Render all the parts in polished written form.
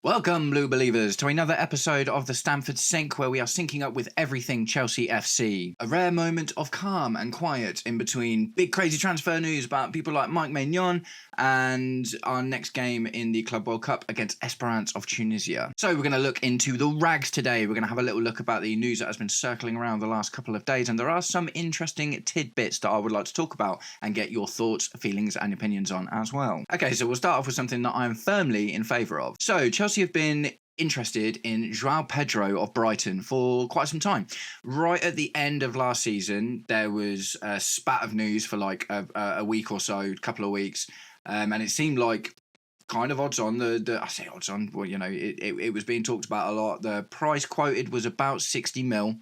Welcome, Blue Believers, to another episode of the Stamford Sync, where we are syncing up with everything Chelsea FC. A rare moment of calm and quiet in between big crazy transfer news about people like Mike Maignan and our next game in the Club World Cup against Esperance of Tunisia. So we're going to look into the rags today. We're going to have a little look about the news that has been circling around the last couple of days, and there are some interesting tidbits that I would like to talk about and get your thoughts, feelings and opinions on as well. Okay, so we'll start off with something that I am firmly in favour of. So Chelsea have been interested in João Pedro of Brighton for quite some time. Right at the end of last season, there was a spat of news for like a week or so, a couple of weeks, and it seemed like kind of odds on. I say odds on, well, you know, it was being talked about a lot. The price quoted was about 60 mil,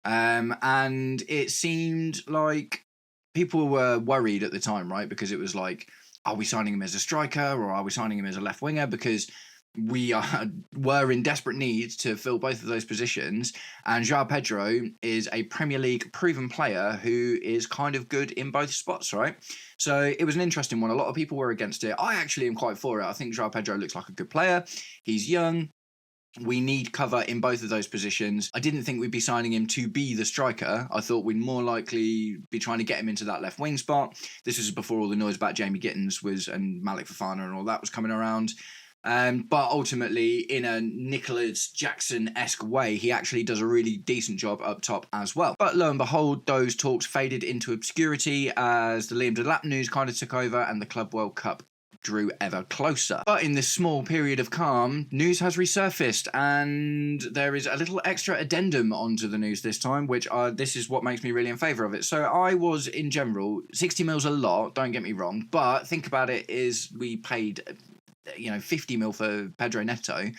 and it seemed like people were worried at the time, right? Because it was like, are we signing him as a striker or are we signing him as a left winger? Because we were in desperate need to fill both of those positions, and João Pedro is a Premier League proven player who is kind of good in both spots, right? So it was an interesting one. A lot of people were against it. I actually am quite for it. I think João Pedro looks like a good player. He's young. We need cover in both of those positions. I didn't think we'd be signing him to be the striker. I thought we'd more likely be trying to get him into that left wing spot. This was before all the noise about Jamie Gittins and Malik Fofana and all that was coming around. But ultimately, in a Nicholas Jackson-esque way, he actually does a really decent job up top as well. But lo and behold, those talks faded into obscurity as the Liam Delap news kind of took over and the Club World Cup drew ever closer. But in this small period of calm, news has resurfaced and there is a little extra addendum onto the news this time, which this is what makes me really in favour of it. So I was, in general, 60 mil's a lot, don't get me wrong, but think about it, is we paid 50 mil for Pedro Neto.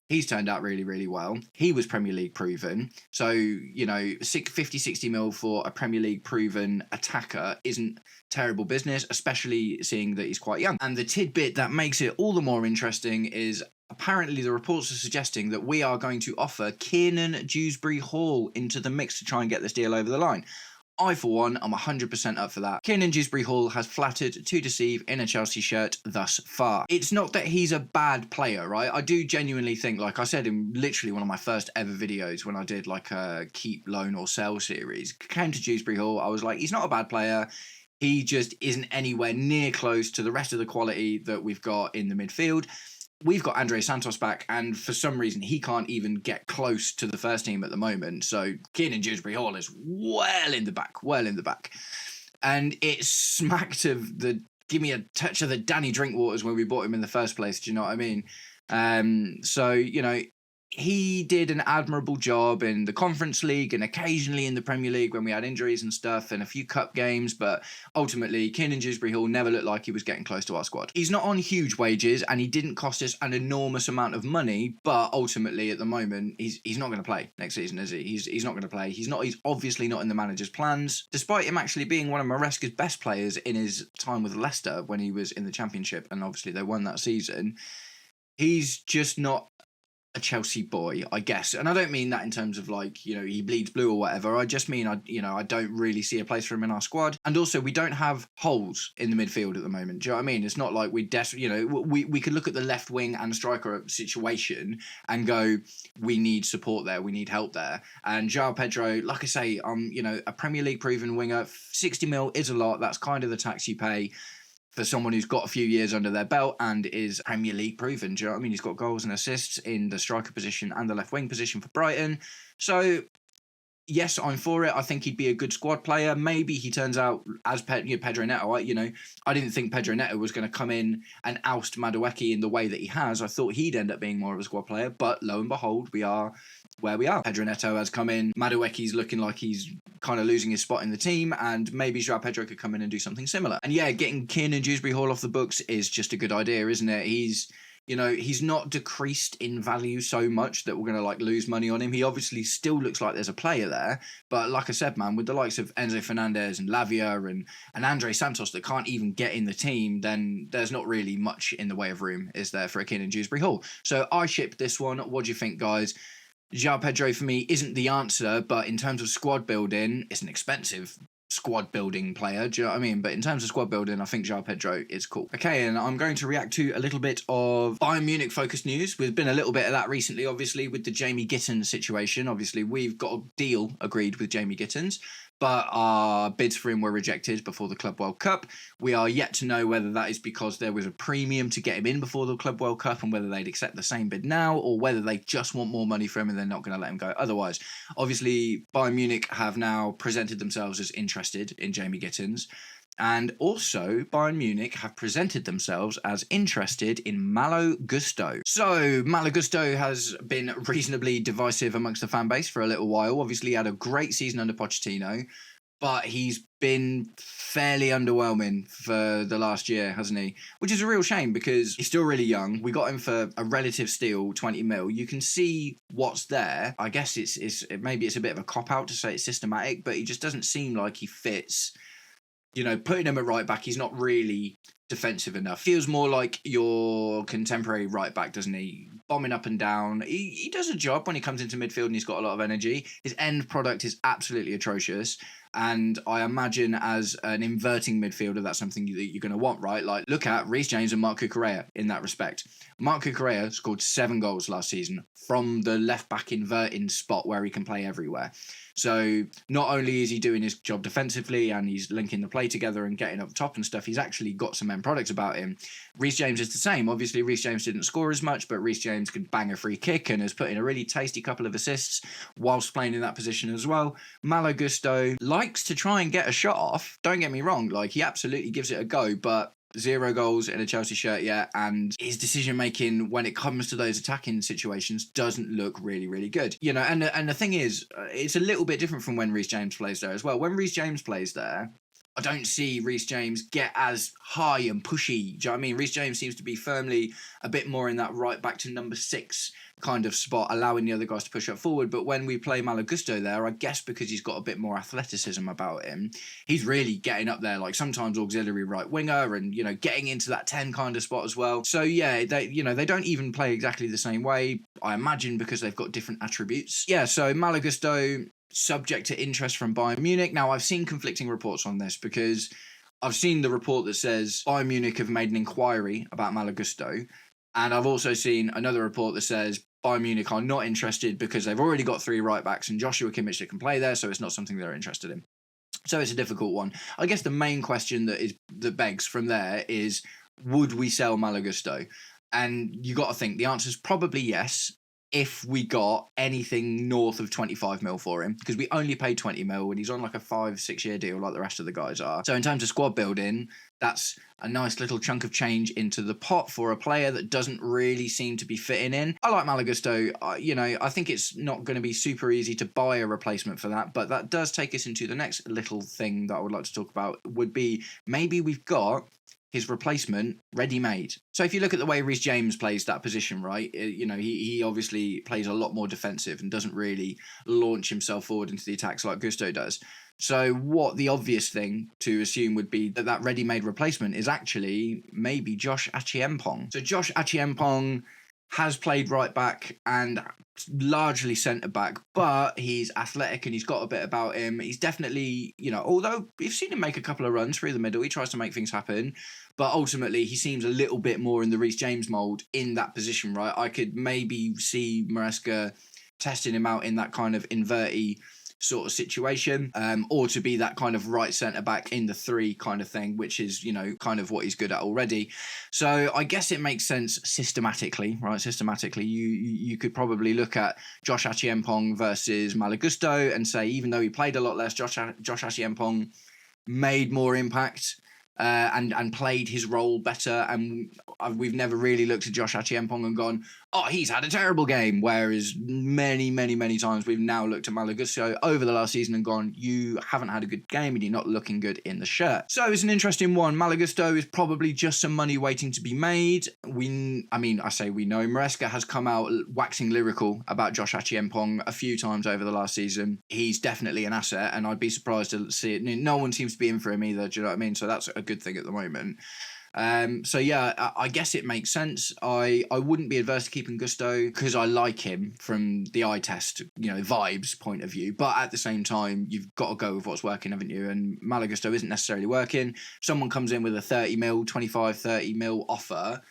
He's turned out really, really well. He was Premier League proven. So, 50, 60 mil for a Premier League proven attacker isn't terrible business, especially seeing that he's quite young. And the tidbit that makes it all the more interesting is apparently the reports are suggesting that we are going to offer Kiernan Dewsbury-Hall into the mix to try and get this deal over the line. I, for one, am 100% up for that. Kiernan Dewsbury-Hall has flattered to deceive in a Chelsea shirt thus far. It's not that he's a bad player, right? I do genuinely think, like I said in literally one of my first ever videos when I did like a keep, loan or sell series, came to Dewsbury-Hall, I was like, he's not a bad player. He just isn't anywhere near close to the rest of the quality that we've got in the midfield. We've got Andre Santos back, and for some reason, he can't even get close to the first team at the moment. So Kiernan Dewsbury-Hall is well in the back. And it smacked of give me a touch of the Danny Drinkwaters when we bought him in the first place. Do you know what I mean? He did an admirable job in the Conference League and occasionally in the Premier League when we had injuries and stuff and a few cup games, but ultimately Kiernan Dewsbury-Hall never looked like he was getting close to our squad. He's not on huge wages and he didn't cost us an enormous amount of money, but ultimately at the moment he's not going to play next season, is he? He's not going to play. He's obviously not in the manager's plans, despite him actually being one of Maresca's best players in his time with Leicester when he was in the Championship, and obviously they won that season. He's just not a Chelsea boy, I guess. And I don't mean that in terms of he bleeds blue or whatever. I just mean, I don't really see a place for him in our squad. And also, we don't have holes in the midfield at the moment. Do you know what I mean? It's not like we we could look at the left wing and striker situation and go, we need support there. We need help there. And João Pedro, like I say, a Premier League proven winger, 60 mil is a lot. That's kind of the tax you pay for someone who's got a few years under their belt and is Premier League proven. Do you know what I mean? He's got goals and assists in the striker position and the left wing position for Brighton. So, yes, I'm for it. I think he'd be a good squad player. Maybe he turns out as Pedro Neto. I didn't think Pedro Neto was going to come in and oust Madueke in the way that he has. I thought he'd end up being more of a squad player, but lo and behold, we are where we are. Pedro Neto has come in. Madueke's looking like he's kind of losing his spot in the team, and maybe João Pedro could come in and do something similar. And yeah, getting Kiernan Dewsbury-Hall off the books is just a good idea, isn't it? He's not decreased in value so much that we're going to lose money on him. He obviously still looks like there's a player there. But like I said, man, with the likes of Enzo Fernandez and Lavia and Andre Santos that can't even get in the team, then there's not really much in the way of room, is there, for a Kiernan Dewsbury-Hall? So I ship this one. What do you think, guys? João Pedro for me isn't the answer, but in terms of squad building, it's an expensive squad building player, do you know what I mean? But in terms of squad building, I think João Pedro is cool. Okay, and I'm going to react to a little bit of Bayern Munich focused news. There's been a little bit of that recently, obviously, with the Jamie Gittins situation. Obviously, we've got a deal agreed with Jamie Gittins, but our bids for him were rejected before the Club World Cup. We are yet to know whether that is because there was a premium to get him in before the Club World Cup and whether they'd accept the same bid now, or whether they just want more money for him and they're not going to let him go otherwise. Obviously, Bayern Munich have now presented themselves as interested in Jamie Gittins. And also, Bayern Munich have presented themselves as interested in Malo Gusto. So, Malo Gusto has been reasonably divisive amongst the fan base for a little while. Obviously, he had a great season under Pochettino, but he's been fairly underwhelming for the last year, hasn't he? Which is a real shame because he's still really young. We got him for a relative steal, 20 mil. You can see what's there. I guess maybe it's a bit of a cop-out to say it's systematic, but he just doesn't seem like he fits. You know, putting him at right back, he's not really defensive enough. Feels more like your contemporary right back, doesn't he? Bombing up and down. He does a job when he comes into midfield and he's got a lot of energy. His end product is absolutely atrocious. And I imagine as an inverting midfielder, that's something that you're going to want, right? Like, look at Reece James and Marc Cucurella in that respect. Marc Cucurella scored 7 goals last season from the left-back inverting spot where he can play everywhere. So not only is he doing his job defensively and he's linking the play together and getting up top and stuff, he's actually got some end products about him. Reece James is the same. Obviously, Reece James didn't score as much, but Reece James can bang a free kick and has put in a really tasty couple of assists whilst playing in that position as well. Malo Gusto likes to try and get a shot off. Don't get me wrong, like he absolutely gives it a go, but 0 goals in a Chelsea shirt yet, and his decision making when it comes to those attacking situations doesn't look really, really good. You know, and the thing is, it's a little bit different from when Reece James plays there as well. When Reece James plays there, I don't see Reece James get as high and pushy. Do you know what I mean? Reece James seems to be firmly a bit more in that right back to number 6 kind of spot, allowing the other guys to push up forward. But when we play Malo Gusto there, I guess because he's got a bit more athleticism about him, he's really getting up there, like sometimes auxiliary right winger and, you know, getting into that 10 kind of spot as well. So yeah, they don't even play exactly the same way, I imagine, because they've got different attributes. Yeah, so Malo Gusto, subject to interest from Bayern Munich. Now, I've seen conflicting reports on this because I've seen the report that says Bayern Munich have made an inquiry about Malo Gusto, and I've also seen another report that says Bayern Munich are not interested because they've already got 3 right-backs and Joshua Kimmich that can play there, so it's not something they're interested in. So it's a difficult one. I guess the main question that begs from there is, would we sell Malo Gusto? And you got to think the answer is probably yes, if we got anything north of 25 mil for him, because we only paid 20 mil and he's on like a 5-6 year deal like the rest of the guys are. So in terms of squad building, that's a nice little chunk of change into the pot for a player that doesn't really seem to be fitting in. I like Malo Gusto. I think it's not going to be super easy to buy a replacement for that, but that does take us into the next little thing that I would like to talk about, would be maybe we've got his replacement ready-made. So if you look at the way Reece James plays that position, right, he obviously plays a lot more defensive and doesn't really launch himself forward into the attacks like Gusto does. So what the obvious thing to assume would be that ready-made replacement is actually maybe Josh Achiempong. So Josh Achiempong has played right back and largely centre back, but he's athletic and he's got a bit about him. He's definitely, although you've seen him make a couple of runs through the middle, he tries to make things happen, but ultimately he seems a little bit more in the Reece James mould in that position, right? I could maybe see Maresca testing him out in that kind of inverty sort of situation, or to be that kind of right centre back in the 3 kind of thing, which is, kind of what he's good at already. So I guess it makes sense systematically, right? Systematically, you could probably look at Josh Achiempong versus Malo Gusto and say, even though he played a lot less, Josh Achiempong made more impact and played his role better, and we've never really looked at Josh Achiempong and gone, oh, he's had a terrible game, whereas many, many, many times we've now looked at Malo Gusto over the last season and gone, you haven't had a good game and you're not looking good in the shirt. So it's an interesting one. Malo Gusto is probably just some money waiting to be made. I say we know, Maresca has come out waxing lyrical about Josh Achiempong a few times over the last season. He's definitely an asset, and I'd be surprised to see it. No one seems to be in for him either, do you know what I mean? So that's a good thing at the moment. So yeah, I guess it makes sense. I wouldn't be adverse to keeping Gusto because I like him from the eye test, vibes point of view. But at the same time, you've got to go with what's working, haven't you? And Malo Gusto isn't necessarily working. Someone comes in with a 30 mil, 25, 30 mil offer,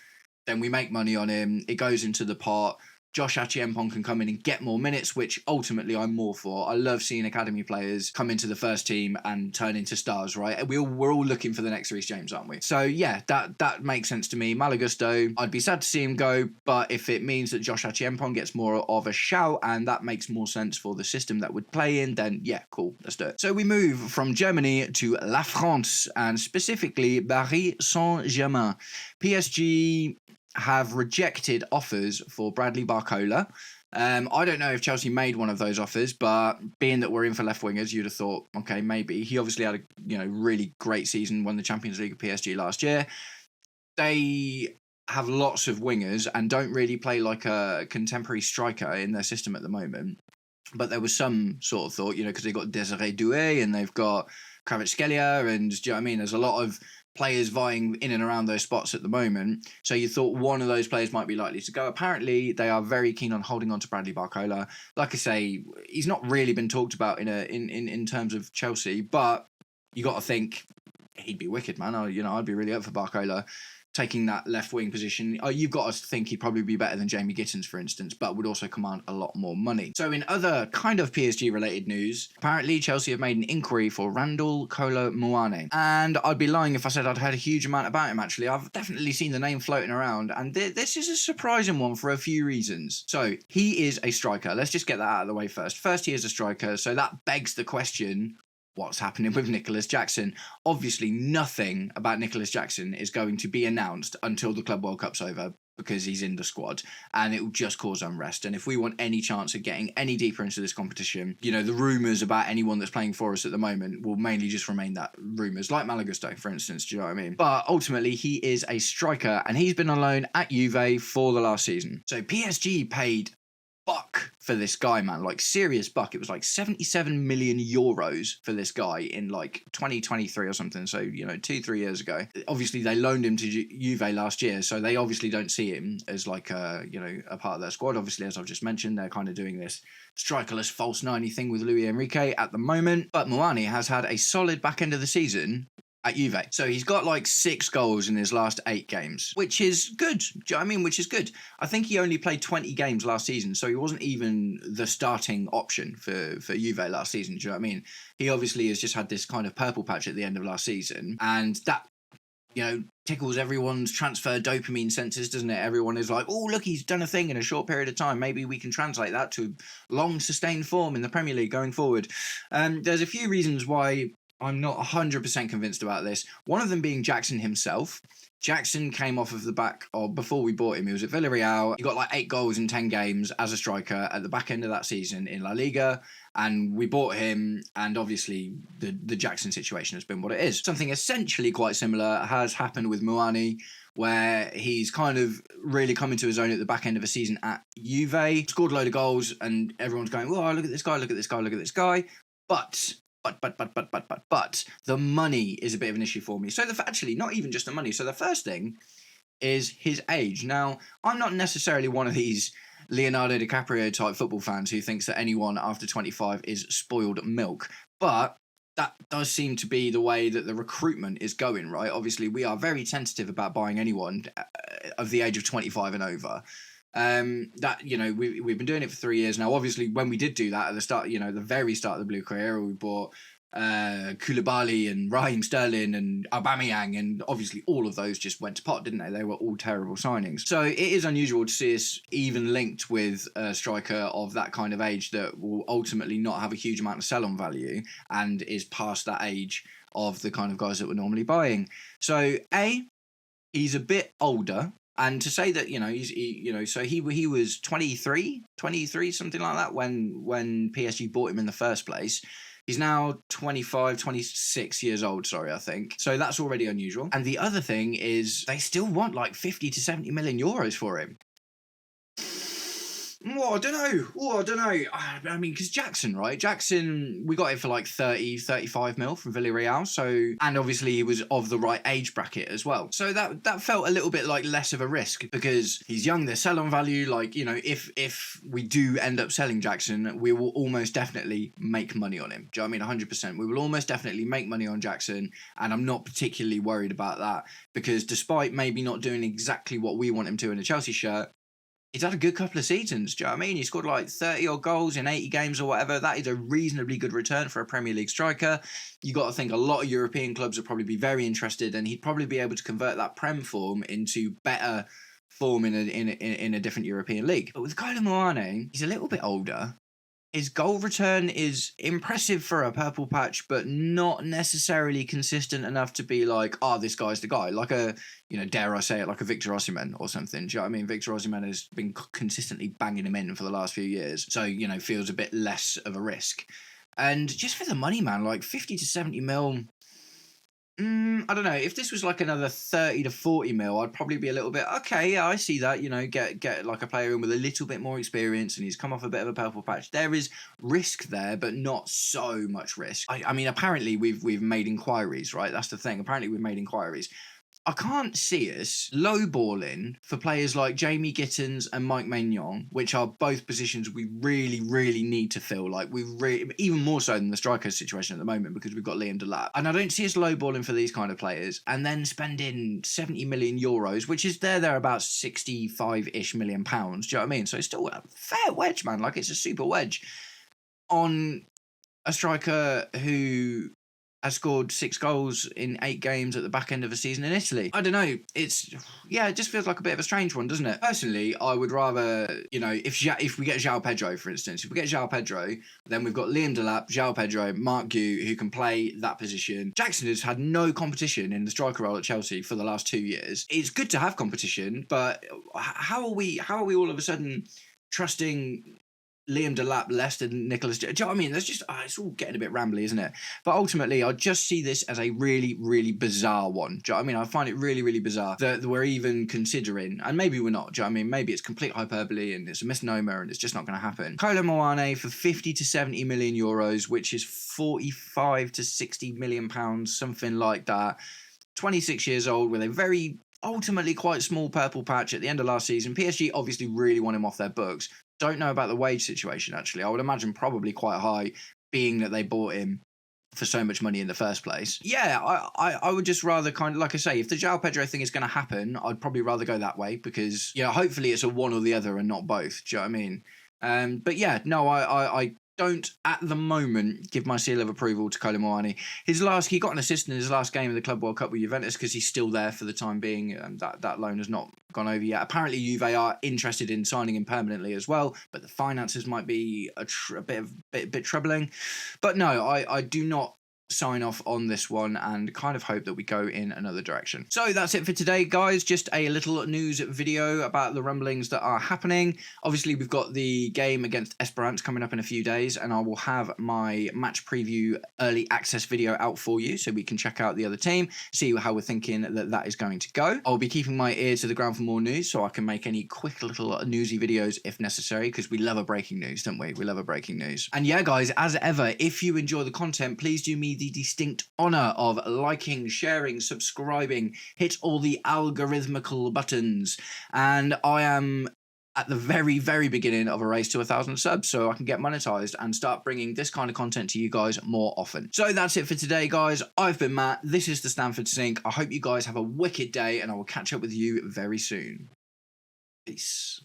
then we make money on him. It goes into the pot. Josh Achiempong can come in and get more minutes, which ultimately I'm more for. I love seeing academy players come into the first team and turn into stars, right? We're all looking for the next Reece James, aren't we? So yeah, that makes sense to me. Malo Gusto, I'd be sad to see him go, but if it means that Josh Achiempong gets more of a shout and that makes more sense for the system that would play in, then yeah, cool, let's do it. So we move from Germany to La France, and specifically Paris Saint-Germain. PSG have rejected offers for Bradley Barcola. I don't know if Chelsea made one of those offers, but being that we're in for left wingers, you'd have thought, okay, maybe. He obviously had a really great season, won the Champions League with PSG last year. They have lots of wingers and don't really play like a contemporary striker in their system at the moment. But there was some sort of thought, because they've got Desiree Doué and they've got Kvaratskhelia, and do you know what I mean? There's a lot of players vying in and around those spots at the moment. So you thought one of those players might be likely to go. Apparently, they are very keen on holding on to Bradley Barcola. Like I say, he's not really been talked about in terms of Chelsea, but you got to think he'd be wicked, man. I'd be really up for Barcola taking that left wing position. You've got to think he'd probably be better than Jamie Gittins, for instance, but would also command a lot more money. So in other kind of PSG related news, apparently Chelsea have made an inquiry for Randal Kolo Muani. And I'd be lying if I said I'd heard a huge amount about him, actually. I've definitely seen the name floating around, and this is a surprising one for a few reasons. So he is a striker. Let's just get that out of the way first. First, he is a striker, so that begs the question, what's happening with Nicholas Jackson? Obviously, nothing about Nicholas Jackson is going to be announced until the Club World Cup's over, because he's in the squad, and it will just cause unrest. And if we want any chance of getting any deeper into this competition, the rumours about anyone that's playing for us at the moment will mainly just remain that rumours, like Malo Gusto, for instance, do you know what I mean? But ultimately, he is a striker, and he's been on loan at Juve for the last season. So PSG paid buck for this guy, man, like serious buck. It was like 77 million euros for this guy in like 2023 or something, so 2-3 years ago. Obviously they loaned him to Juve last year, so they obviously don't see him as like a part of their squad. Obviously, as I've just mentioned, they're kind of doing this strikerless false 90 thing with Luis Enrique at the moment. But Muani has had a solid back end of the season at Juve. So he's got like 6 goals in his last 8 games, which is good. Do you know what I mean? Which is good. I think he only played 20 games last season, so he wasn't even the starting option for Juve last season. Do you know what I mean? He obviously has just had this kind of purple patch at the end of last season, and that tickles everyone's transfer dopamine senses, doesn't it? Everyone is like, oh, look, he's done a thing in a short period of time. Maybe we can translate that to long sustained form in the Premier League going forward. There's a few reasons why I'm not 100% convinced about this. One of them being Jackson himself. Jackson came off of the back, or before we bought him, he was at Villarreal. He got like 8 goals in 10 games as a striker at the back end of that season in La Liga. And we bought him, and obviously the Jackson situation has been what it is. Something essentially quite similar has happened with Muani, where he's kind of really come into his own at the back end of a season at Juve. Scored a load of goals, and everyone's going, oh, look at this guy, look at this guy, look at this guy. But the money is a bit of an issue for me. So actually, not even just the money. So the first thing is his age. Now, I'm not necessarily one of these Leonardo DiCaprio type football fans who thinks that anyone after 25 is spoiled milk, but that does seem to be the way that the recruitment is going, right? Obviously, we are very tentative about buying anyone of the age of 25 and over. We've been doing it for 3 years now. Obviously, when we did do that at the start, the very start of the Blue Career, we bought Koulibaly and Raheem Sterling and Aubameyang, and obviously all of those just went to pot, didn't they? They were all terrible signings. So it is unusual to see us even linked with a striker of that kind of age that will ultimately not have a huge amount of sell-on value and is past that age of the kind of guys that we're normally buying. So he's a bit older. And to say that, he was 23, something like that, when PSG bought him in the first place. He's now 25, 26 years old, I think. So that's already unusual. And the other thing is they still want like 50 to 70 million euros for him. Well, I don't know. Oh, I don't know. I mean, because Jackson, right? Jackson, we got it for like 30, 35 mil from Villarreal. So, and obviously he was of the right age bracket as well. So that felt a little bit like less of a risk because he's young. There's sell-on value. Like, you know, if we do end up selling Jackson, we will almost definitely make money on him. Do you know what I mean? 100%. We will almost definitely make money on Jackson. And I'm not particularly worried about that because despite maybe not doing exactly what we want him to in a Chelsea shirt, he's had a good couple of seasons, do you know what I mean? He scored like 30 odd goals in 80 games or whatever. That is a reasonably good return for a Premier League striker. You got to think a lot of European clubs would probably be very interested, and he'd probably be able to convert that Prem form into better form in a different European league. But with Kolo Muani, he's a little bit older. His goal return is impressive for a purple patch, but not necessarily consistent enough to be like, oh, this guy's the guy. Like a, you know, dare I say it, like a Victor Osimhen or something. Do you know what I mean? Victor Osimhen has been consistently banging him in for the last few years. So, you know, feels a bit less of a risk. And just for the money, man, like 50 to 70 mil... I don't know. If this was like another 30 to 40 mil, I'd probably be a little bit, okay, yeah, I see that, you know, get like a player in with a little bit more experience and he's come off a bit of a purple patch. There is risk there, but not so much risk. I mean, apparently we've made inquiries, right? That's the thing. Apparently we've made inquiries. I can't see us lowballing for players like Jamie Gittins and Mike Maignan, which are both positions we really, really need to fill. Like, even more so than the striker situation at the moment because we've got Liam Delap. And I don't see us lowballing for these kind of players and then spending 70 million euros, which is there about 65-ish million pounds. Do you know what I mean? So it's still a fair wedge, man. Like, it's a super wedge on a striker who has scored 6 goals in 8 games at the back end of a season in Italy. I don't know. It just feels like a bit of a strange one, doesn't it? Personally, I would rather, you know, if we get João Pedro, for instance, if we get João Pedro, then we've got Liam Delap, João Pedro, Mark Gu, who can play that position. Jackson has had no competition in the striker role at Chelsea for the last 2 years. It's good to have competition, but how are we all of a sudden trusting Liam Delap less than Nicholas? Do you know what I mean? There's just, it's all getting a bit rambly, isn't it? But ultimately, I just see this as a really, really bizarre one. Do you know what I mean? I find it really, really bizarre that we're even considering, and maybe we're not. Do you know what I mean? Maybe it's complete hyperbole and it's a misnomer and it's just not going to happen. Kolo Muani for 50 to 70 million euros, which is 45 to 60 million pounds, something like that. 26 years old with a very ultimately quite small purple patch at the end of last season. PSG obviously really want him off their books. Don't know about the wage situation, actually. I would imagine probably quite high, being that they bought him for so much money in the first place. Yeah, I would just rather kind of, like I say, if the João Pedro thing is going to happen, I'd probably rather go that way because, yeah, hopefully it's a one or the other and not both. Do you know what I mean? But yeah, no, I don't at the moment give my seal of approval to Kolo Muani. He got an assist in his last game of the Club World Cup with Juventus because he's still there for the time being. That loan has not gone over yet. Apparently Juve are interested in signing him permanently as well, but the finances might be a bit troubling. But no, I do not sign off on this one and kind of hope that we go in another direction. So that's it for today, guys. Just a little news video about the rumblings that are happening. Obviously, we've got the game against Esperance coming up in a few days, and I will have my match preview early access video out for you so we can check out the other team, see how we're thinking that is going to go. I'll be keeping my ear to the ground for more news so I can make any quick little newsy videos if necessary, because we love a breaking news, don't we? We love a breaking news. And yeah, guys, as ever, if you enjoy the content, please do me the distinct honor of liking, sharing, subscribing, hit all the algorithmical buttons. And I am at the very, very beginning of a race to 1,000 subs so I can get monetized and start bringing this kind of content to you guys more often. So that's it for today, guys. I've been Matt. This is the Stamford Sync. I hope you guys have a wicked day and I will catch up with you very soon. Peace.